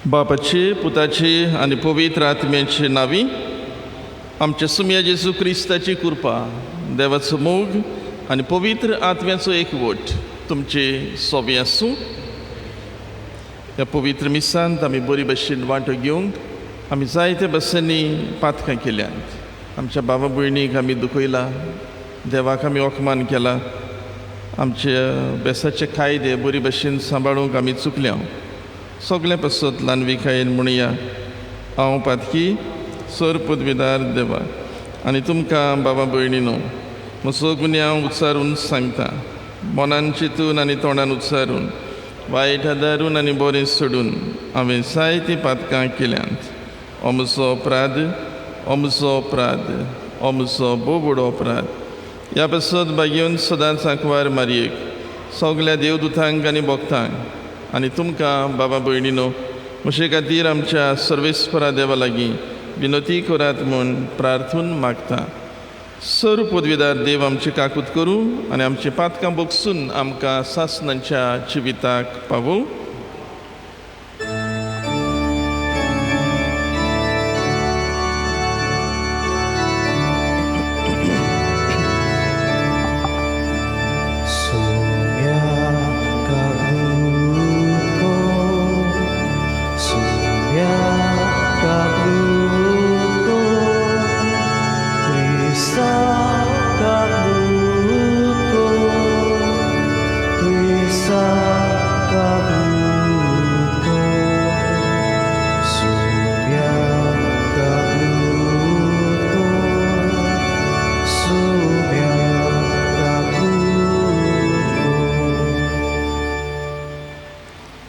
बापाचे पुताचे आनी पवित्र आत्म्याचे नावी आमच्या सुम्या जेजू क्रिस्ताची कृपा देवाचो मोग आनी पवित्र आत्म्याचो एकवट तुमचे सोबे आसूं. ह्या पवित्र मिसांत आमी बरी भशेन वांटो घेवंक आमी जायते भशेनी पातकां केल्यात. आमच्या बाबा भयणीक आमी दुखयला, देवाक आमी ओकमान केला, आमचे बेसाचे कायदे बरी भशेन सांबाळूंक आमी चुकल्या. सगळे पासत ल्हानविकायेन म्हणुया हांव पातकी सर पदवीदार देवा आनी तुमकां बाबा भयणीनो म्हजो गुन्यांव हांव उच्चारून सांगता. मनान चिंतून आनी तोंडान उच्चारून वायट आदारून आनी बरें सोडून हांवें जायतीं पातकां केल्यांत. हो म्हजो अपराध, हो म्हजो अपराध, हो म्हजो भोव व्हड अपराध. ह्या पासत बागेवन सदांच आंकवार मारयेक सगल्या देवदुतांक आनी भक्तांक आनी तुमकां बाबा भयणीनो म्हजे खातीर आमच्या सर्वेस्परा देवा लागीं विनोती करात म्हूण प्रार्थून मागता. सर पदवीदार देव आमची काकूत करूं आनी आमची पातकां बोगसून आमकां सासणांच्या जिविताक पावूं.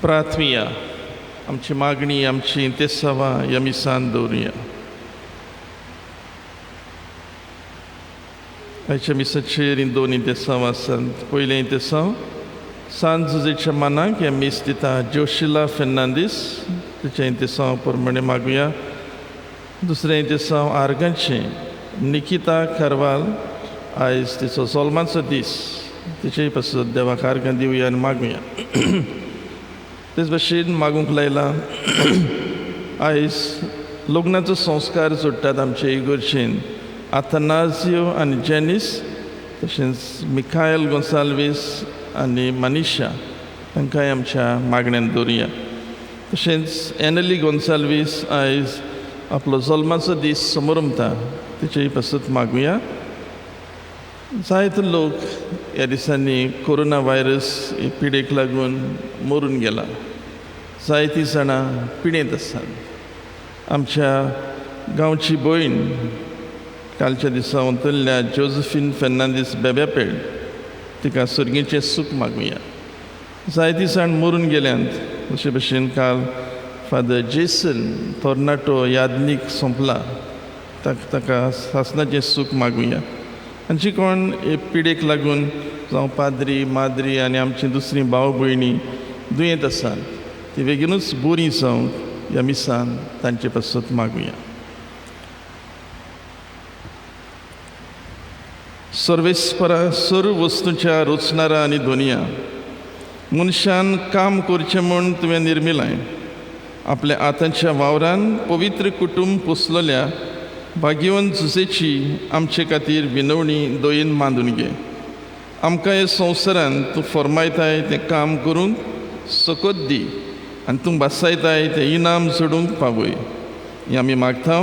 प्रार्थमिया आमची मागणी आमची इंतेसावा ह्या मिसान दवरुया. आयच्या मिसाचेर दोन इंतेसांव आसात. पयलें इंतेसांव सांत जुजेच्या मानाक हें मीस दिता जोशिला फेर्नांदीस, तिच्या इंतेसांव प्रमाणे मागुया. दुसरें इंतेसांव आर्गांचें निकिता कारवाल, आयज तिचो जल्माचो दीस, तिचेय पासत देवाक आर्गां दिवया आनी मागुया. तेच भशेन मागूंक लायला आयज लग्नाचो संस्कार जोडटात आमचे इगोर्जेन आथनाजियो आनी जेनिस, तशेंच मिखायल गोन्साल्वीस आनी मनीषा, तांकांय आमच्या मागण्यांत दवरुया. तशेंच एनली गोन्साल्वीस आयज आपलो जल्माचो दीस समोरमता, तिचेय पासत मागुया. जायते लोक ह्या दिसांनी कोरोना व्हायरस ही पिडेक लागून मरून गेला. जायतीं जाणां पिडेंत आसात. आमच्या गांवची भयण कालच्या दिसा वंतल्ल्या जोझफीन फेर्नांदीस बेबेपेड, तिका सर्गीचें सूख मागुया. जायतीं जाण मरून गेल्यांत. अशे भशेन काल फादर जेसन तोर्नाटो यादनीक सोंपला, ताका सासणाचें सूख मागुया. आनी जी कोण हे पिडेक लागून जावं पाद्री माद्री आनी आमची दुसरी भाव भयणी दुयेंत आसात, ती बेगीनूच बरी जावंक ह्या मिसान तांचे पासत मागुया. सर्वेस्परा सर्व वस्तूंच्या रचणारा आनी दोनिया, मनशान काम करचें म्हूण तुवें निर्मिलाय. आपल्या आतांच्या वावरान पवित्र कुटुंब पोसलेल्या भाग्यवन जुजेची आमचे खातीर विनवणी दोयेन मांडून घे. आमकां हे संवसारांत तूं फरमायताय तें काम करूंक सकत दी आनी तूं बासायताय तें इनाम जोडूंक पावय. हें आमी मागता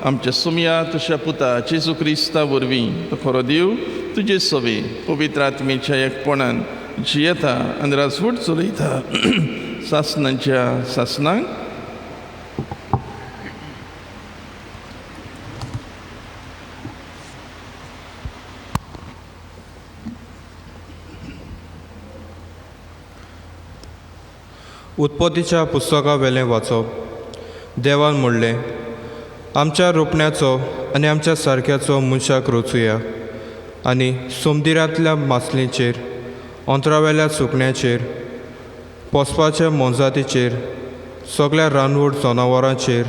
आमच्या सुमया तुज्या पुता जेजू क्रिस्ता वरवीं. तो खरो देव तुजे सोबे पवित्र आत्मेच्या एकपणान जियेता आनी राजवट चलयता सासणांच्या सासणांक. उत्पत्तीच्या पुस्तका वेलें वाचप. देवान म्हणलें, आमच्या रोपण्याचो आनी आमच्या सारक्याचो मनशाक रचुया आनी समुद्रांतल्या मासलींचेर, अंतरावेल्या सुकण्याचेर, पोसपाच्या मोनजातीचेर, सगळ्या रानवट जनावरांचेर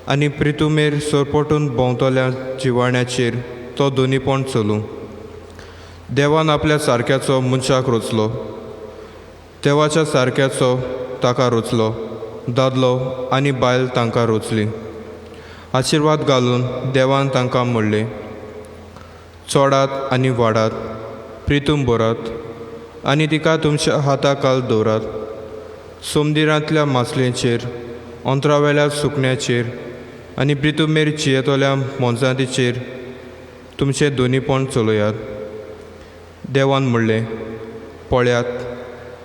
आनी प्रितुमेर सोरपटून भोंवतल्या जिवाण्याचेर तो दोनीपण चलूं. देवान आपल्या सारक्याचो मनशाक रचलो. देवाच्या सारक्याचो ताका रचलो. दादलो आनी बायल तांकां रचली. आशिर्वाद घालून देवान तांकां म्हणलें, चोडात आनी वाडात, प्रितूम बरात आनी तिका तुमच्या हाताखाल दवरात. समुद्रांतल्या मासलेचेर, अंतरावेल्या सुकण्याचेर आनी प्रितुमेर जियेतल्या मोनजातीचेर तुमचे दोनीपण चलयात. देवान म्हणलें, पळयात,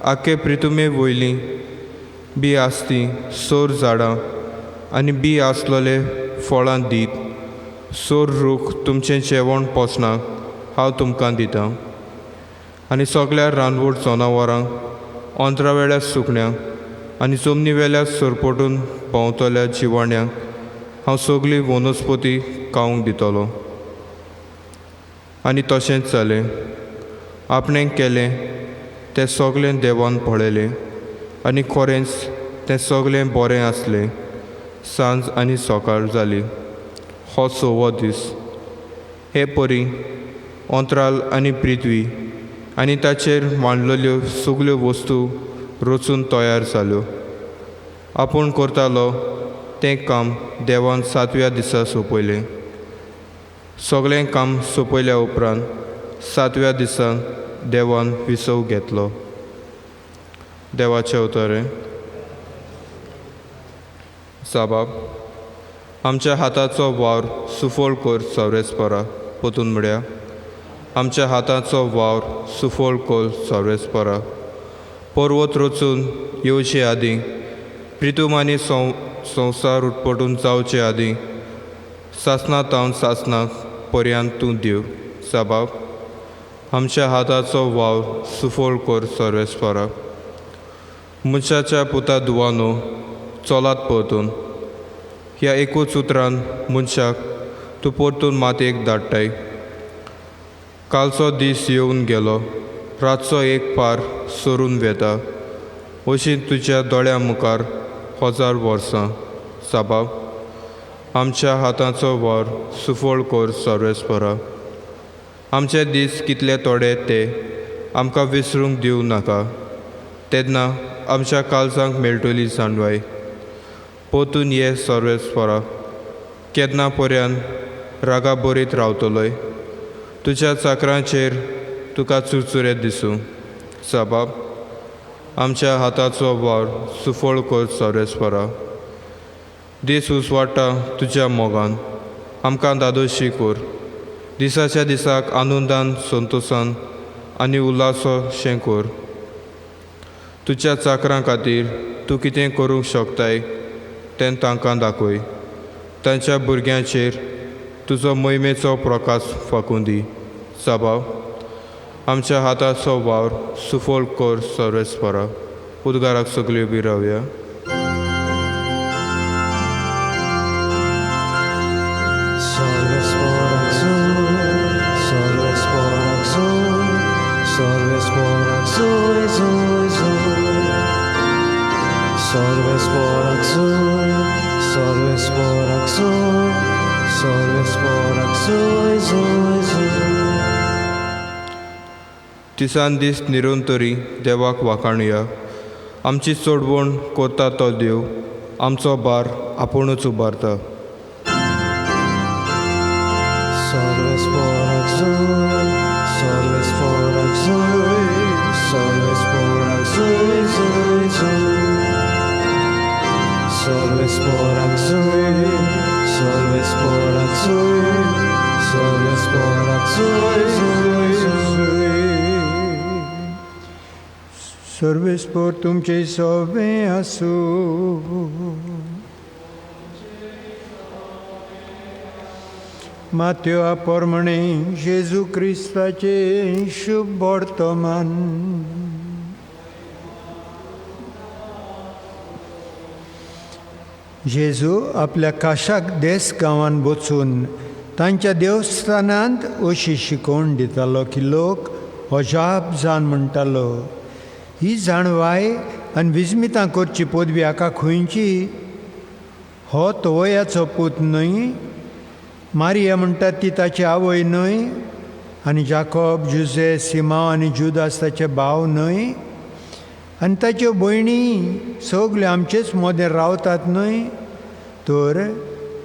आख्खे प्रितुमे वयलीं बी आसती सोर झाडां आनी बी आसलोले फळां दीत. सोर रूख तुमचें जेवण पोसणाक हांव तुमकां दितां. आनी सगळ्या रानवट जनावरांक, अंतरावेल्या सुकण्यांक आनी जमनी वेल्या सोरपटून भोंवतल्या जिवाण्यांक हांव सगळी वनस्पती खावंक दितलो. आनी तशेंच जालें. आपणें केलें तें सगळें देवान पळयलें आनी खरेंच तें सगळें बरें आसलें. सांज आनी सकाळ जाली, हो 6वो दीस. हे परी अंतराल आनी पृथ्वी आनी ताचेर मांडलेल्यो सगल्यो वस्तू रचून तयार जाल्यो. आपूण करतालो तें काम देवान 7व्या दिसा सोंपयलें. सगळें काम सोंपयल्या उपरांत 7व्या दिसा देवान विसव घेतलो. देवाचें उतरें. साबाब, आमच्या हाताचो वावर सुफोळ कर सौरेस्परा पोतून म्हळ्या. आमच्या हाताचो वावर सुफोळ कर सौरेस्परा. पर्वत रचून येवचे आदीं, प्रितुमानी संवसार उटपटून जावचे आदीं, सासणां तावन सासणाक पर्यांत तूं दिव. साबाब, आमच्या हाताचो वावर सुफोळ कर सौरेस्परा. मनशाच्या पुता दुवानो चोलात परतून. ह्या एकूच उतरान मनशाक तूं परतून मातयेक धाडटाय. कालचो दीस येवन गेलो, रातचो एक पार सरून वेता. अशीं तुज्या दोळ्या मुखार 1000 वर्सां. साबाब, आमच्या हाताचो वावर सुफोळ कर सौरेस्परा. आमचे दीस कितले तोडे ते आमकां विसरूंक दिवं नाका. तेन्ना आमच्या काळजांक मेळटली जाणवाय. पोतून ये सौरेस्परा. केन्ना पर्यंत रागा बरीत रावतलोय. तुज्या चाकरांचेर तुका चुरचुरे दिसूं. साबाब, आमच्या हाताचो वावर सुफोळ कर सौरेस्परा. दीस उसवाडटा तुज्या मोगान. आमकां दादोशी कर. दिसाच्या दिसाक आनंदान, संतोशान आनी उल्हासोशें कर. तुज्या चाकरां खातीर तूं कितें करूंक शकताय तें तांकां दाखय. तांच्या भुरग्यांचेर तुजो मोहिमेचो प्रकाश फाकून दी. साबाब, आमच्या हाताचो वावर सुफोळ कर सौरेस्परा. उद्गाराक सगळ्यो बी रावया. तिसान दीस निरंतरी देवाक वाखाणुया. आमची चडवण करता तो देव आमचो भार आपुणूच उबारता. सर्वेस्पोर तुमचे सोबे आसूं. मात्यो आपोरमणे जेजू क्रिस्ताचे शुभ वर्तमान. जेजू आपल्या काशाक देस गांवांत बसून तांच्या देवस्थानांत अशी शिकोवण दितालो की लोक अजाप जावन म्हणटालो, ही जाणवाय आनी विस्मितां करची पदवी हाका खंयची? हो तोवयाचो पूत न्हय? मारिया म्हणटा ती ताची आवय न्हय? आनी जाकोब, जुजे, सिमांव आनी जुदास ताचे भाव न्हय? आनी ताच्यो भयणी सगल्यो आमचेच मदें रावतात न्हय? तर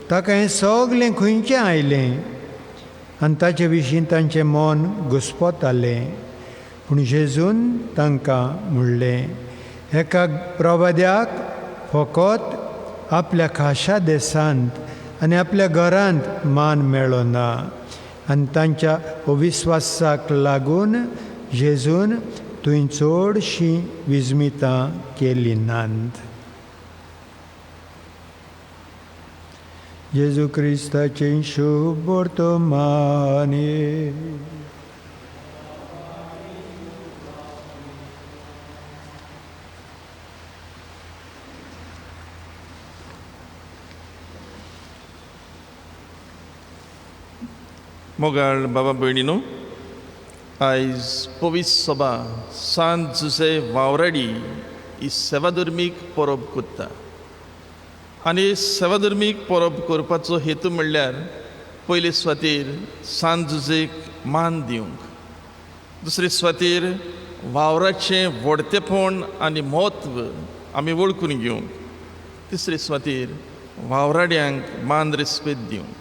ताका हें सगलें खंयचें आयलें? आनी ताचे विशीं तांचें मन घुस्पतालें. पूण जेजून तांकां म्हणलें, एका प्रवाद्याक फकत आपल्या खाशा देसांत आनी आपल्या घरांत मान मेळ्ळो ना. आनी तांच्या अविस्वासाक लागून जेजून थंय चडशीं विजमितां केलीं नात. जेजू क्रिस्ताचें शुभ वर्तमाने. मोगाळ बाबा भयणीनो, आयज पवीस सभा सांत जुसे वावराडी ही सेवाधर्मीक परब करता. आनी सेवाधर्मीक परब करपाचो हेतू म्हणल्यार पयले सुवातेर सांत जुजेक मान दिवंक, दुसरे सुवातेर वावराचें व्हडतेपण आनी म्हत्व आमी वळखून घेवंक, तिसरे सुवातेर वावराड्यांक मान रेस्पेद दिवंक.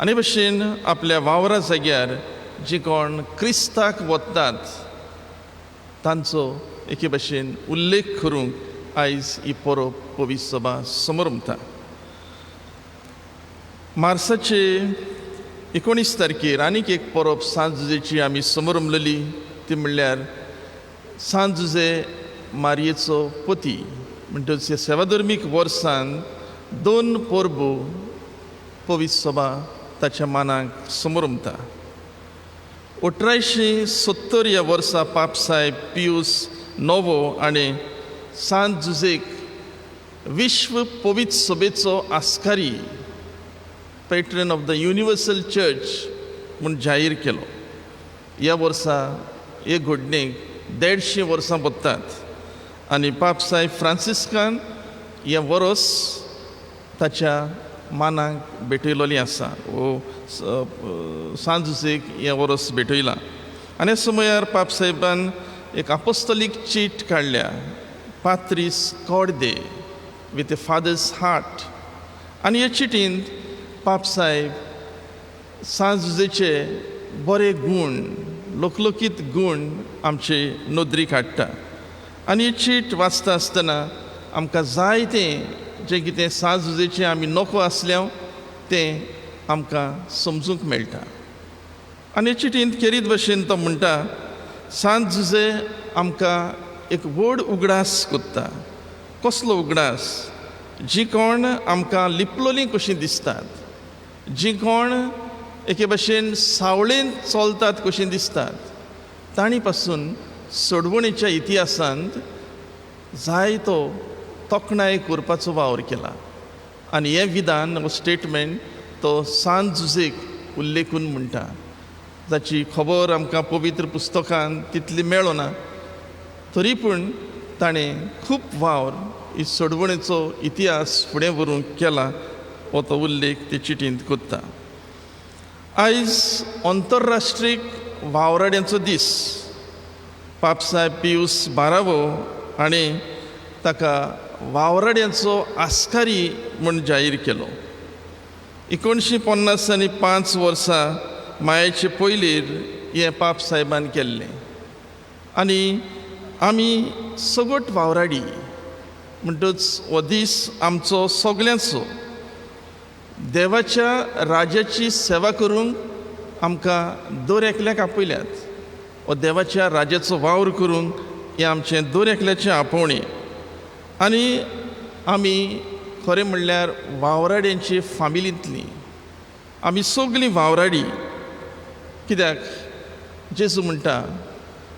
आनी भशेन आपल्या वावरा जाग्यार जी कोण क्रिस्ताक वतात तांचो एके भशेन उल्लेख करूंक आयज ही परब पवीस सभा समोर उरता. मार्चाचे 19 तारखेर आनीक एक परब सांत जुजेची आमी समोर उमलली, ती म्हणल्यार सांत जुजे मारयेचो पती. म्हणटच ह्या सेवाधर्मीक वर्सान 2 परबो पवीस सभा ताच्या मानाक समोर उमता. 1870 ह्या वर्सा पापसाहेब पियूस नवो हाणें सांत जुजेक विश्व पवित्र सभेचो आस्कारी, patron of the universal church म्हूण जाहीर केलो. ह्या वर्सा हे घडणेक 150 वर्सां बत्तात आनी पापसाहेब फ्रांसिस्कान हें वरस ताच्या मानाक भेटयलोली आसा, वो सांत जुजेक हें वरस भेटयलां. आनी ह्या समयार पापसाहेबान एक अपोस्तलीक चीट काडल्या, Patrice कॉर्दे with A fathers heart. आनी हे चिटींत पापसाहेब सांत जुजेचे बरे गूण, लोकलोकीत गूण आमचे नोदरीक हाडटा. आनी ही चीट वाचता आसतना आमकां जायतें जें कितें सांत जुजेचें आमी नोको आसल्या तें आमकां समजूंक मेळटा. आनी हे चिटींत खेरीत भशेन तो म्हणटा, सांत जुजे आमकां एक व्हड उगडास कोत्ता. कसलो उगडास? जी कोण आमकां लिपलोलीं कशीं दिसतात, जी कोण एके भशेन सावळेन चलतात कशीं दिसतात, तांणी पासून सोडवणेच्या इतिहासांत जायतो तोखणाय करपाचो वावर केला. आनी हें विधान वो स्टेटमेंट तो सांत जुजेक उल्लेखून म्हणटा, जाची खबर आमकां पवित्र पुस्तकांत तितली मेळो ना. तरी पूण ताणें खूब वावर ही सोडवणेचो इतिहास फुडें व्हरूंक केला, हो तो उल्लेख ते चिटींत कोत्ता. आयज अंतरराष्ट्रीय वावराड्यांचो दीस. पापसाहेब पियूस 12वो हाणें ताका वावराड्यांचो आस्कारी म्हूण जाहीर केलो. 1955 वर्सा मायेचे पयलीर हें पापसाहेबान केल्लें. आनी आमी सगट वावराडी म्हणटच हो दीस आमचो सगल्यांचो. देवाच्या राज्याची सेवा करूंक आमकां दर एकल्याक आपयल्यात. हो देवाच्या राज्याचो वावर करूंक हें आमचें दर एकल्याचें आपोवणें. आनी आमी खरें म्हणल्यार वावराड्यांचे फामिलींतलीं आमी सगलीं वावराडी. कित्याक जेजू म्हणटा,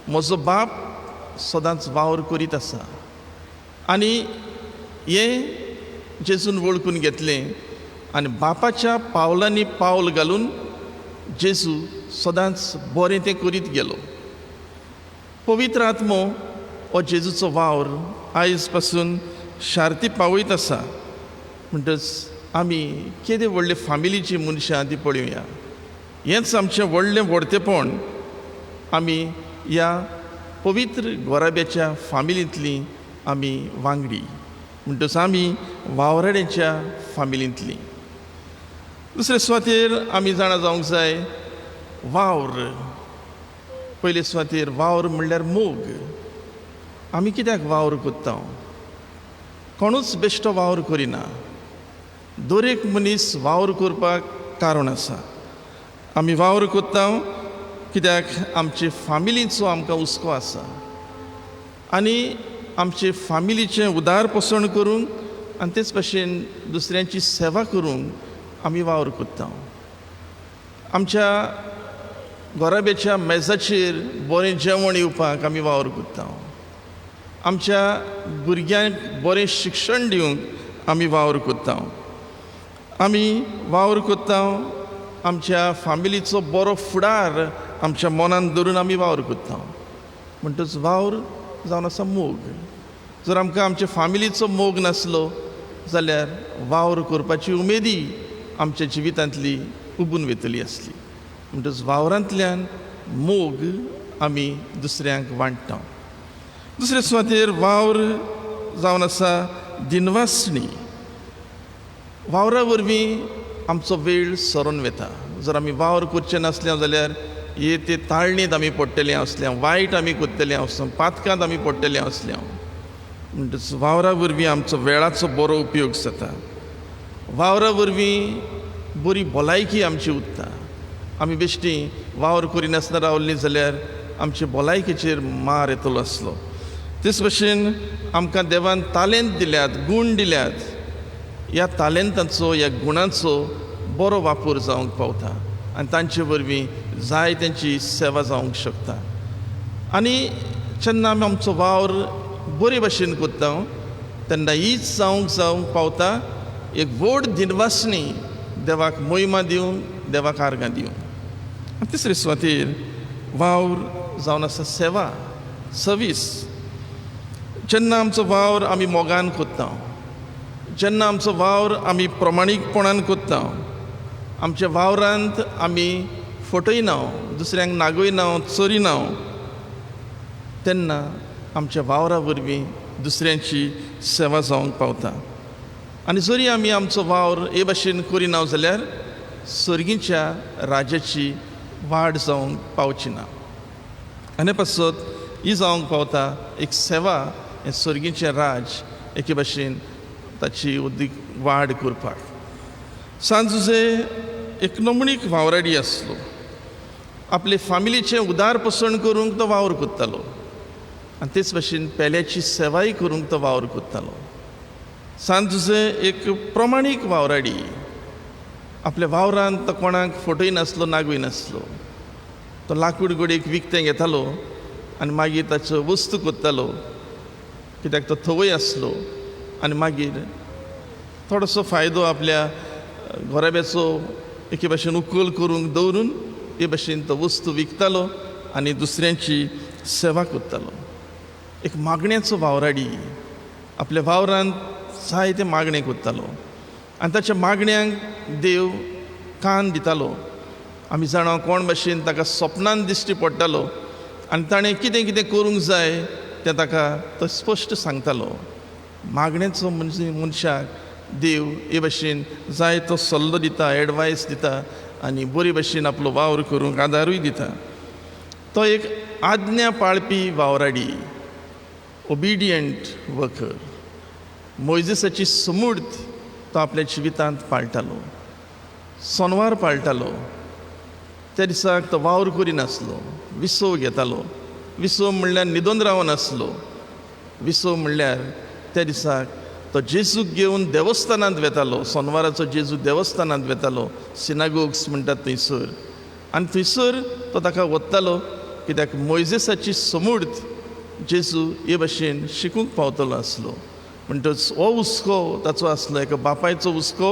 म्हजो बाप सदांच वावर करीत आसा. आनी हें जेजून वळखून घेतलें आनी बापाच्या पावलांनी पावल घालून जेजू सदांच बरें तें करीत गेलो. पवित्र आत्मो हो जेजूचो वावर आयज पासून शार्ती पावयत आसा. म्हणटच आमी केदे व्हडले फामिलीची मनशां ती पळोवया. हेंच आमचें व्हडलें व्हडतेपण आमी ह्या पवित्र गोराब्याच्या फामिलींतलीं आमी वांगडी, म्हणटच आमी वावराड्याच्या फामिलींतलीं. दुसरे सुवातेर आमी जाणा जावंक जाय वावर. पयले सुवातेर वावर म्हणल्यार मोग. आमी कित्याक वावर कोत्ता? कोणूच बेश्टो वावर करिना. दर एक मनीस वावर करपाक कारण आसा. आमी वावर कोत्ता कित्याक आमचे फामिलीचो आमकां हुस्को आसा आनी आमचे फामिलीचें उदारपोसण करूंक आनी तेच भाशेन दुसऱ्यांची सेवा करूंक आमी वावर कोत्ता. आमच्या गोराब्याच्या मेजाचेर बरें जेवण येवपाक आमी वावर कोत्ता. आमच्या भुरग्यांक बरें शिक्षण दिवंक आमी वावर कोत्ता. आमी वावर कोत्ता आमच्या फामिलीचो बरो फुडार आमच्या मनान धरून आमी वावर कोत्ता. म्हणटच वावर जावन आसा मोग. जर आमकां आमच्या फामिलीचो मोग नासलो जाल्यार वावर करपाची उमेदी आमच्या जिवितांतली उबून वयतली आसली. म्हणटच वावरांतल्यान मोग आमी दुसऱ्यांक वांट्टा. दुसरे सुवातेर वावर जावन आसा दिनवासणी. वावरा वरवीं आमचो वेळ सरोन वता. जर आमी वावर करचे नासले जाल्यार हे ते ताळणेंत आमी पडटले आसल्या, वायट आमी कोत्तले आसल्या, पातकांत आमी पडटले आसल्या. म्हणटच वावरा वरवीं आमचो वेळाचो बरो उपयोग जाता. वावरा वरवीं बरी भलायकी आमची उरता. आमी बेश्टी वावर करिनासतना रावल्लीं जाल्यार आमचे भलायकेचेर मार येतलो आसलो. तेच भशेन आमकां देवान तालेंत दिल्यात, गूण दिल्यात. ह्या तालेंतांचो, ह्या गुणांचो बरो वापर जावंक पावता आनी तांचे वरवीं जाय तेंची सेवा जावंक शकता. आनी जेन्ना आमी आमचो वावर बरे भाशेन कोत्ता तेन्ना हीच जावंक पावता एक व्हड दिनवासणी देवाक मोहिमा दिवंक, देवाक आर्गां दिवंक. तिसरे सुवातेर वावर जावन आसा सेवा, सर्वीस. जेन्ना आमचो वावर आमी मोगान कोत्ता, जेन्ना आमचो वावर आमी प्रमाणीकपणान कोत्ता, आमच्या वावरांत आमी फटयना, दुसऱ्यांक नागयना, चोरिना, तेन्ना आमच्या वावरा वरवीं दुसऱ्यांची सेवा जावंक पावता. आनी जरी आमी आमचो वावर हे भाशेन करिना जाल्यार सर्गीच्या राज्याची वाड जावंक पावची ना. आनी पासत ही जावंक पावता एक सेवा हें सर्गीचें राज एके भाशेन ताची उदीक वाड करपाक. सांत जुजे एक नमणीक वावराडी आसलो. आपले फामिलीचें उदारपोसण करूंक तो वावर कोत्तालो आनी तेच भाशेन पेल्याची सेवाय करूंक तो वावर कोत्तालो. सांत जुजे एक प्रमाणीक वावराडी. आपल्या वावरांत तो कोणाक फटय नासलो, नागय नासलो. तो लाकूड गोडेक विकतें घेतालो आनी मागीर ताचो वस्तू कोत्तालो कित्याक तो थवय आसलो. आनी मागीर थोडोसो फायदो आपल्या गोराब्याचो एके भाशेन उखल करूंक दवरून हे भाशेन तो वस्तू विकतालो आनी दुसऱ्यांची सेवा कोत्तालो. एक मागण्याचो वावराडी. आपल्या वावरांत जायते मागणे कोत्तालो आनी ताच्या मागण्यांक देव कान दितालो. आमी जाणा कोण भाशेन ताका सपनान दिश्टी पडटालो आनी ताणें कितें कितें करूंक जाय तें ताका तो स्पश्ट सांगतालो. मागण्याचो मनशाक देव हे भाशेन जाय तो सल्लो दिता, एडवायस दिता आनी बरे भाशेन आपलो वावर करूंक आदारूय दिता. तो एक आज्ञा पाळपी वावराडी, ओबिडियंट वर्कर. मोइजेसाची समूर्त तो आपल्या जिवितांत पाळटालो. सोनवार पाळटालो. त्या दिसाक तो वावर करिनासलो, विसव घेतालो. विसव म्हणल्यार न्हिदोन रावनासलो. विसव म्हणल्यार त्या दिसाक तो जेजूक घेवन देवस्थानांत वेतालो. सोनवाराचो जेजू देवस्थानांत वेतालो, सिनागोग्स म्हणटात थंयसर. आनी थंयसर तो ताका वत्तालो कित्याक मोइजेसाची समूर्त जेजू हे भाशेन शिकूंक पावतलो आसलो. म्हणटच हो हुस्को ताचो आसलो, एका बापायचो हुस्को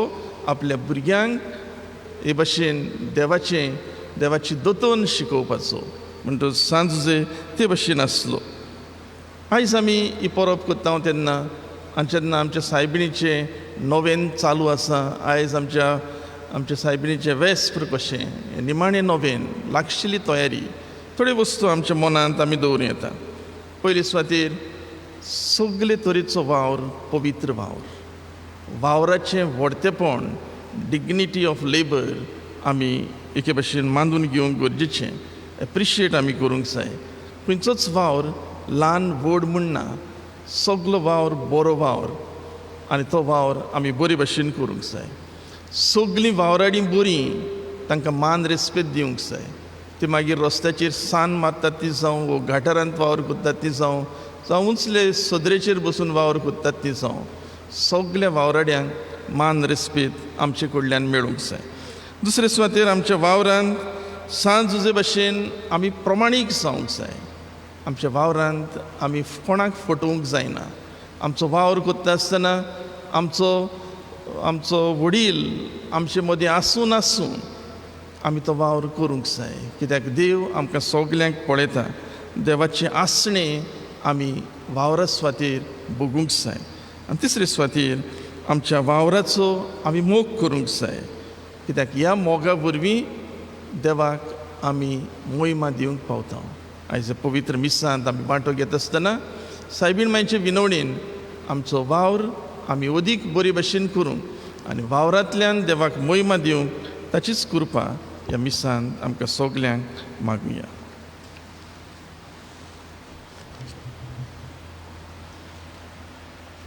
आपल्या भुरग्यांक हे भाशेन देवाची दोतोन शिकोवपाचो. म्हणटच सांत जुजे ते भाशेन आसलो. आयज आमी ही परब कोत्ता तेन्ना जेन्ना आमच्या सायबिणीचे नोवेन चालू आसा. आयज आमच्या सायबिणीचें वेस्पर कशें, हें निमाणें नोवेन, लागशिल्ली तयारी, थोड्यो वस्तू आमच्या मनांत आमी दवरूं येता. पयले सुवातेर सगळे तरेचो वावर पवित्र वावराचें व्हडतेपण, डिग्निटी ऑफ लेबर आमी एके भाशेन मानून घेवंक गरजेचें, एप्रिशिएट आमी करूंक जाय. खंयचोच वावर ल्हान व्हड म्हूण ना, सगलो वावर बरो वावर आनी तो वावर आमी बरे भाशेन करूंक जाय. सगलीं वावराडीं बरीं, तांकां मान रेस्पेद दिवंक जाय. ते मागीर रस्त्याचेर सान मारतात ती जावं, वो घाटारांत वावर कोत्तात ती जावं उंचले सदरेचेर बसून वावर कोत्तात ती जावं, सगल्या वावराड्यांक मान रेस्पेद आमचे कडल्यान मेळूंक जाय. दुसरे सुवातेर आमच्या वावरांत सांज उजे भाशेन आमी प्रमाणीक जावंक जाय. आमच्या वावरांत आमी कोणाक फटोवंक जायना. आमचो वावर कोत्ता आसतना आमचो वडील आमचे मदीं आसून आमी तो वावर करूंक जाय. कित्याक देव आमकां सगल्यांक पळयता. देवाचें आसणें आमी वावरा सुवातेर बगूंक जाय. आनी तिसरे सुवातेर आमच्या वावराचो आमी मोग करूंक जाय. कित्याक ह्या मोगा वरवीं देवाक आमी मोहिमा दिवंक पावता. आयज पवित्र मिसांत आमी वांटो घेत आसतना सायबीण मांयचे विनवणेन आमचो वावर आमी अदीक बरे भाशेन करूंक आनी वावरांतल्यान देवाक मोहिमा दिवंक ताचीच कृपा ह्या मिसांत आमकां सगल्यांक मागुया.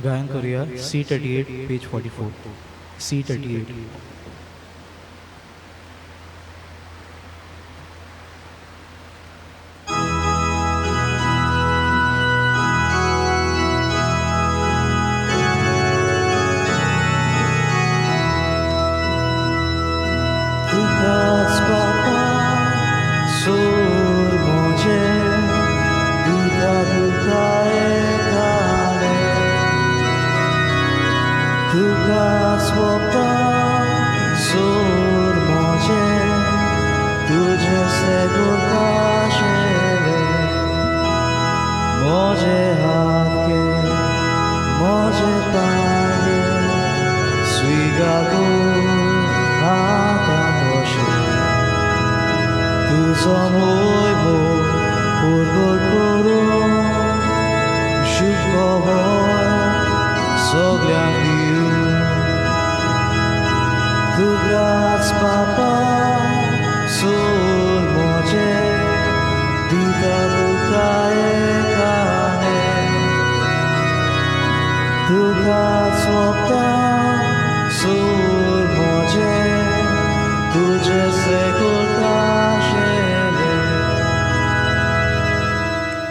गायन करूया C38 पेज 44. C38.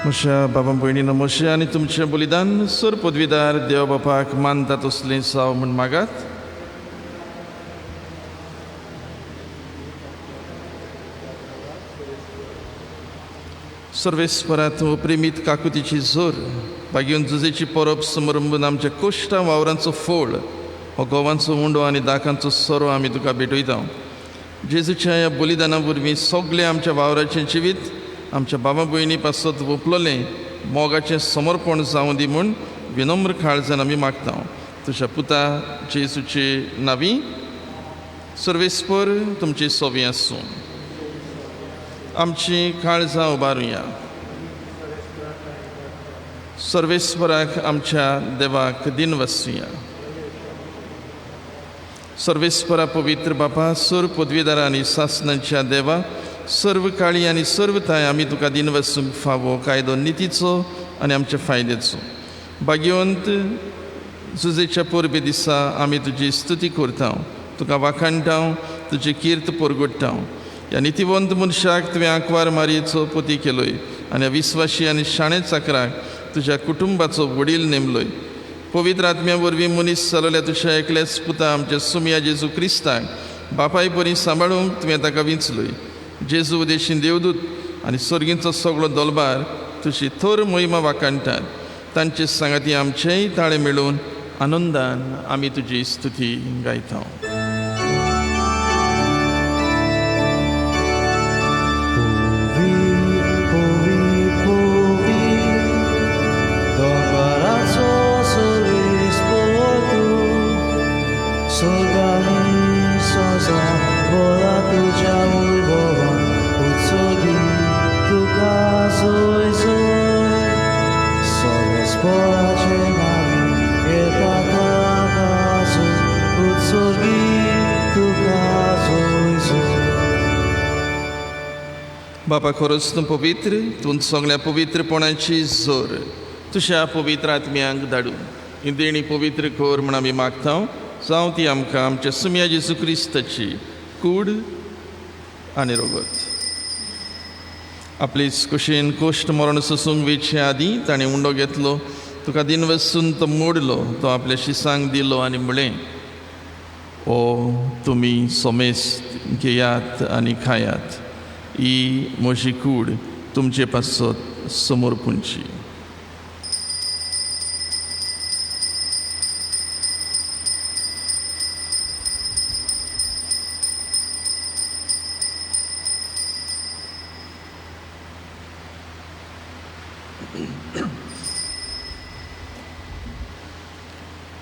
म्हज्या बाबा भयणीनो, म्हजें आनी तुमचें बलिदान सर पदवीदार देव बापाक मानता तसलें जावं म्हूण मागात. सर्वेस्परा तूं प्रेमीत काकुतीची जोर बागेवन जुजेची परब समरंभून आमच्या कोश्टा वावरांचो फोळ, हो गोवांचो उंडो आनी दाकांचो सोरो आमी तुका भेटयता. जेजूच्या ह्या बलिदाना वरवीं सगळें आमच्या वावराचें जिवीत आमच्या बाबा भयणी पासत ओपलोलें मोगाचें समर्पण जावं दी म्हूण विनम्र काळजान आमी मागता. तुज्या पुता जेजूचे नांवी सर्वेस्पर तुमची सोबी आसूं. आमची काळजां उबारुया. सर्वेस्पराक आमच्या देवाक दिन वसूया. सर्वेस्परा पवित्र बापा, सर पदवीदार आनी सासणांच्या देवा, सर्व काळी आनी सर्व ताय आमी तुका दिन वसूंक फावो कायदो नितीचो आनी आमच्या फायद्याचो. भाग्यवंत जुजेच्या परबे दिसा आमी तुजी स्तुती करता, तुका वाखाणटा, तुजी कीर्त परगडटा. ह्या नितीवंत मनशाक तुवें आंकवार मारयेचो पती केलोय आनी ह्या विस्वाशी आनी शाणे चाकराक तुज्या कुटुंबाचो वडील नेमलोय. पवित्र आत्म्या वरवीं मनीस जालोल्या तुज्या एकल्याच पुता आमच्या सुमया जेजू क्रिस्ताक बापाय परी सांबाळूंक तुवें ताका विंचलोय. जेजू उदेशीन देवदूत आनी सर्गींचो सगळो दोलबार तुजी थोर मोहिमा वाखाणटात. तांचे सांगाती आमचेय ताळे मेळून आनंदान आमी तुजी स्तुती गायता. बापा खरोच तूं पवित्र तूं सगळ्या पवित्रपणाची जोर तुझ्या पवित्र आत्म्यांक धाडून ही देणी पवित्र कर म्हण आमी मागता जावं ती आमकां आमच्या सुम्या जेजू क्रिस्ताची कूड आनी रगत. आपलीच कुशीन कोश्ट मरण सोसूंक वेचे आदीं ताणें उंडो घेतलो, तुका दिन वचून तो मोडलो, तो आपल्या शिसांक दिलो आनी म्हळें, ओ तुमी सोमेस्त घेयात आनी खायात, ही म्हजी कूड तुमचे पासत समोर पुंची.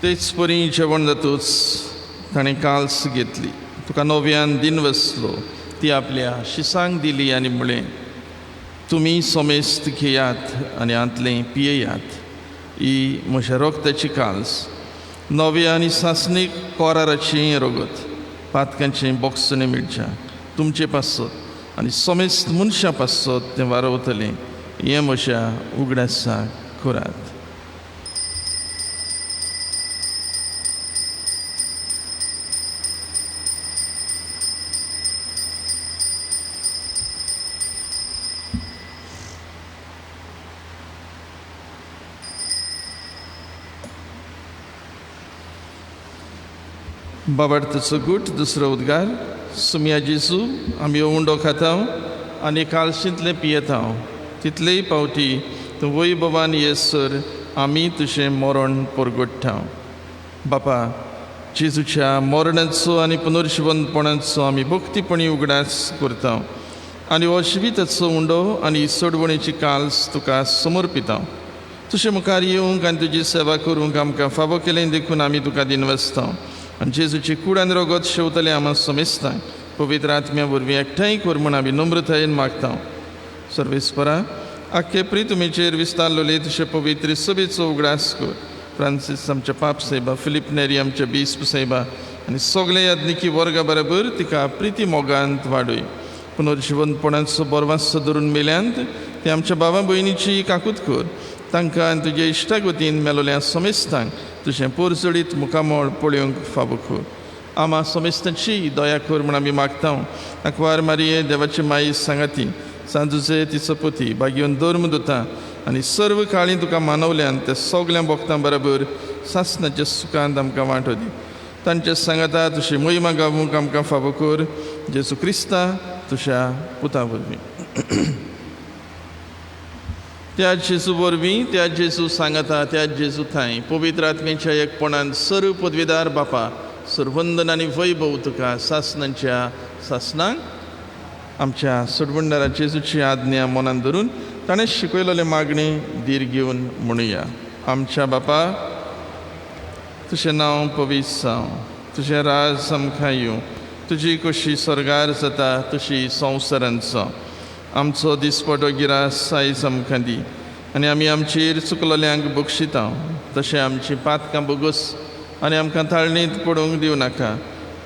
तेच परी जेवण जातूच ताणें काल्स घेतली, तुका नव्यान दिन वसलो, ती आपल्या शिसांक दिली आनी म्हळें, तुमी सोमेस्त घेयात आनी आंतलें पियेयात, ही म्हज्या रोगताची काल्स, नव्या आनी सासणीक कोराराचें रगत, पातकांचें बोक्सणें मिरच्या तुमचे पासत आनी सोमेस्त मनशां पासत तें वारवतलें, हें म्हज्या उगडासाक करात. बाबार्थचो गूट दुसरो उद्गार. सुम्या जेजू आमी हो उंडो खाता आनी कालशींतलें पियेता, तितलेय पावटी तूं वैभवान येसर आमी तुजें मरण परगट्टा. बापा, जेजूच्या मरणाचो आनी पुनर्जिवंतपणाचो आमी भक्तीपणी उगडास करता आनी हो जिविताचो उंडो आनी सोडवणेची काल्स तुका समर्पिता. तुजे मुखार येवंक आनी तुजी सेवा करूंक आमकां फावो केलें देखून आमी तुका दिनवसता आनी जेजूची कूड आनी रगत शेवतलें आमी समेस्तां पवित्र आत्म्या वरवीं एकठांय कर म्हूण आमी नम्रतायेन मागता. सर्वेस्परा, आख्खे प्रितुमेचेर विस्तारलोले तुजे पवित्र सभेचो उगडास कर. फ्रांसीस आमच्या पाप साहेबा, फिलीप नेरी आमच्या बिस्प साहेबा आनी सगळे यादनिकी वर्गा बरोबर तिका प्रिती मोगांत वाडय. पुनर्जिवंतपणाचो बरवास धरून मेल्यांत ते आमच्या बाबा भयणीची काकूत कर. तांकां आनी तुज्या इश्टागतीन मेलोल्या समेस्तांक तुजें पोरजडीत मुखामोळ पळोवंक फावो कर. आमा समेस्तांची दया कर म्हूण आमी मागता. आंकवार मारये, देवाची माई सांगाती, सांजुजे तिचो पती, बागयोन धर्मदूतां आनी सर्व काळी तुका मानवल्यान त्या सगळ्या भक्तां बरोबर सासणाच्या सुखांत आमकां वांटो दी. तांच्या सांगाता तुजी महिमा गावूंक आमकां फावो कर. जेजू क्रिस्ता तुज्या पुता वरवीं. त्या जेजू वरवीं, त्या जेजू सांगाता, त्या जेजू थंय पवित्र आत्म्याच्या एकपणान सर्व पदवीदार बापा, सर्वंदन आनी वैभव तुका सासणांच्या सासणांक आमच्या सोडवणदारा जेजूची आज्ञा मनान धरून ताणें शिकयलेले मागणी धीर घेवन म्हणुया. आमच्या बापा, तुजें नांव पवित्र जावं, तुजें राज आमकां येवं, तुजी कशी स्वर्गार जाता तशी संवसारांत जावं. आमचो दिसपटो गिरास आयज आमकां दी आनी आमी आमचेर चुकलोल्यांक बक्षिता, तशें आमची पातकां बोगस आनी आमकां ताळणीत पडूंक दिवं नाका,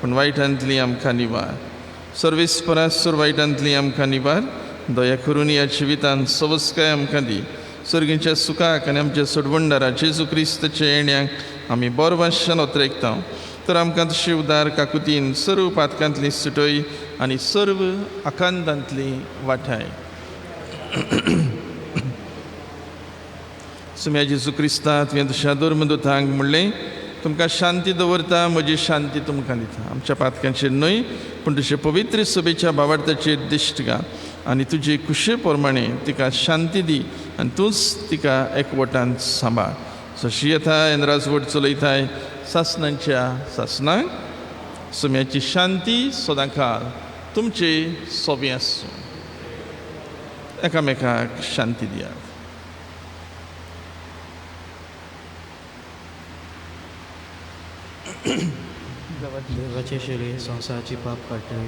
पूण वायटांतली आमकां निवार. सर्वेस्परासूर वायटांतली आमकां निवार. दया करून ह्या जिवितांत सवस्काय आमकां दी. सर्गीच्या सुखाक आनी आमच्या सोडवणदारा जेजू क्रिस्ताच्या येण्याक आमी बोरवाशान ओतरेकता. तर आमकां तशी उदार काकुतीन सर्व पातकांतली सुटय आनी सर्व आकांतांतली वाठाय. सुम्या जेजू क्रिस्ता तुवें तुज्या धर्मदूतांक म्हणलें, तुमकां शांती दवरता, म्हजी शांती तुमकां दिता. आमच्या पातकांचेर न्हय पूण तुजे पवित्र सभेच्या भावार्थाचेर दिश्ट घाल आनी तुजे कुशे प्रमाणें तिका शांती दी आनी तूंच तिका एकवटांत सांबाळ. जशी येताय आनी राजवट चलयताय सासणांच्या सासणांक. सुम्याची शांती सदांकाळ तुमचे सोबी आसूं. एकामेकाक शांती दियात. देवाचे शेळये संवसाराची पाप काडटले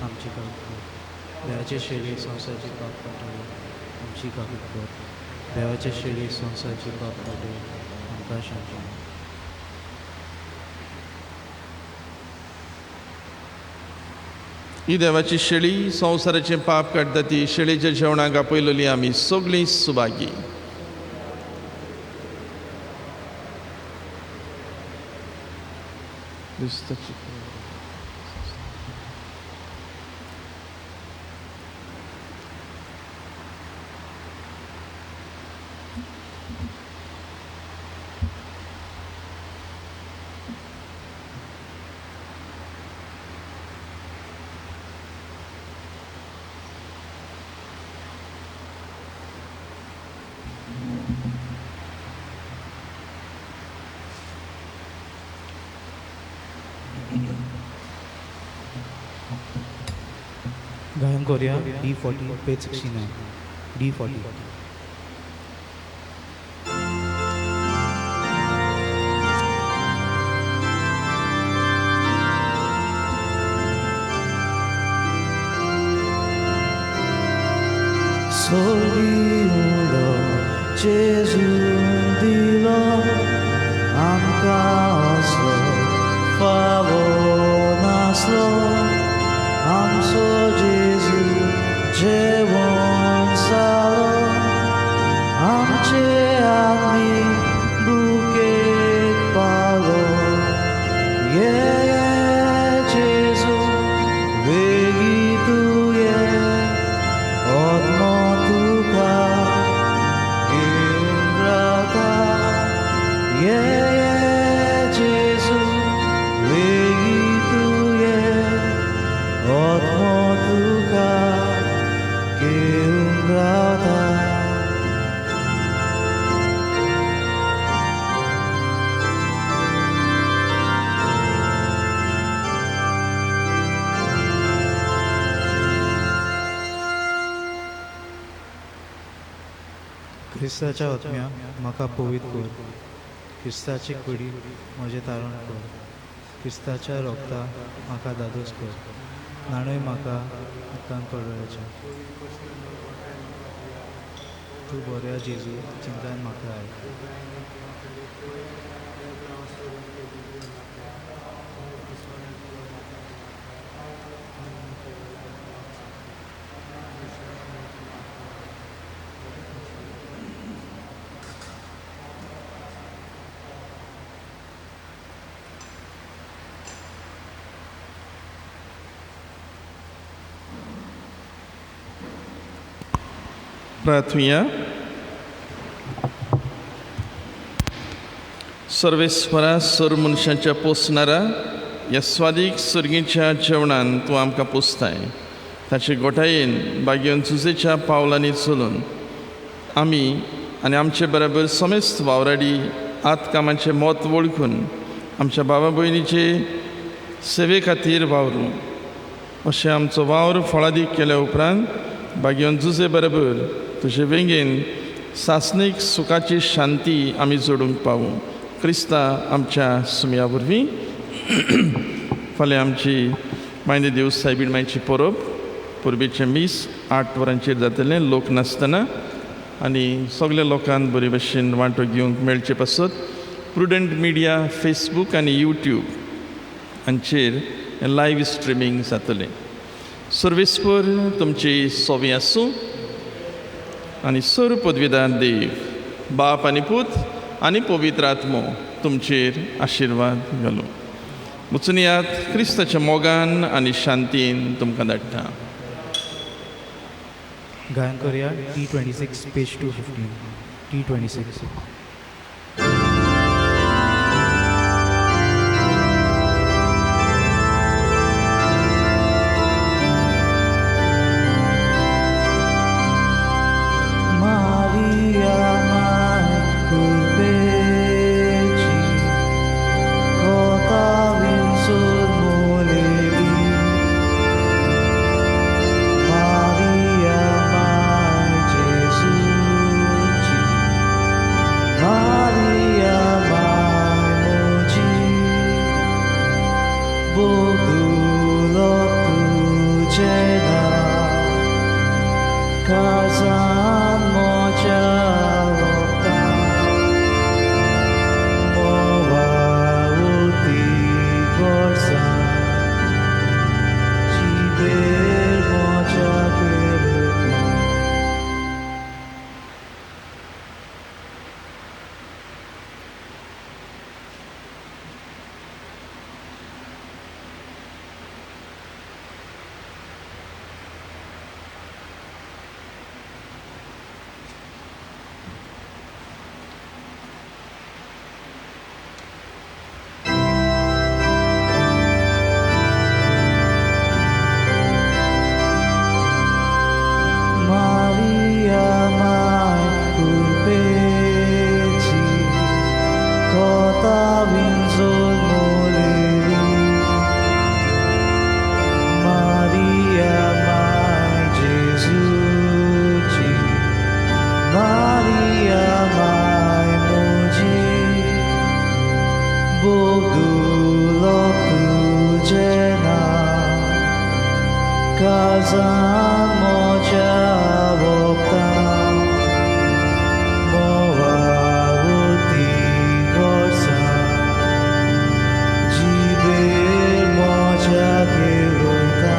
आमची काकूत कर. देवाचे शेळये संवसाराची पाप काडटले आमची काकूत कर. देवाचे शेळये संवसाराची पाप काडटले आमकां शांती. ही देवाची शेळी संवसाराचें पाप काडटा ती शेळयेच्या जेवणाक आपयलेली आमी सगळीं सुभागी. गायन करूया D40 page 69 D40. Soliulo Gesù dilo amka oslo favonaslo amso Gesù jewon salo amche ami buket palo ye Gesù vegitu ye odmotuka ingrata ye Gesù vegitu ye odmotuka ingrata. ख्रिस्ताच्या आत्म्या म्हाका पवित्र कर. ख्रिस्ताची कडी म्हजें तारण कर. ख्रिस्ताच्या रोगता म्हाका दादोस कर. नाणय म्हाका उदकान पडल्याचें. तूं बऱ्या जेजू चिंतान म्हाका आय. प्रार्थूया. सर्वेस्परा सर मनशांच्या पोसणारा ह्या स्वादीक सर्गीच्या जेवणान तूं आमकां पोसताय. ताचे गोठायेन बागेवन जुजेच्या पावलांनी चलून आमी आनी आमचे बराबर समेस्त वावराडी आतकामाचें मोत वळखून आमच्या भावा भयणीचे सेवे खातीर वावरूं. अशें आमचो वावर फळादीक केल्या उपरांत बागेवन जुजे बरोबर तुजे वेंगेन सासणीक सुखाची शांती आमी जोडूंक पावूं. क्रिस्ता आमच्या सुमया वरवीं. फाल्यां आमची मायने देवूस सायबीण मायची परब परबेचें मीस 8 वरांचेर जातलें लोक नासतना आनी सगल्या लोकांक बरे भशेन वांटो घेवंक मेळचे पासत प्रुडंट मिडिया फेसबूक आनी यूट्यूब हांचेर लायव्ह स्ट्रिमींग जातलें. सर्वेस्पर तुमची सोवी आसूं आनी सर पदवीदार देव बाप आनी पूत आनी पवित्र आत्मो तुमचेर आशिर्वाद घालूं. मुचुनियात क्रिस्ताच्या मोगान आनी शांतीन तुमकां धाडटा. गायन करूया D26 पेज 215 D26. काळजान म्हज्या वोगता मोवावती वर्सां जिबेर म्हज्या घेवता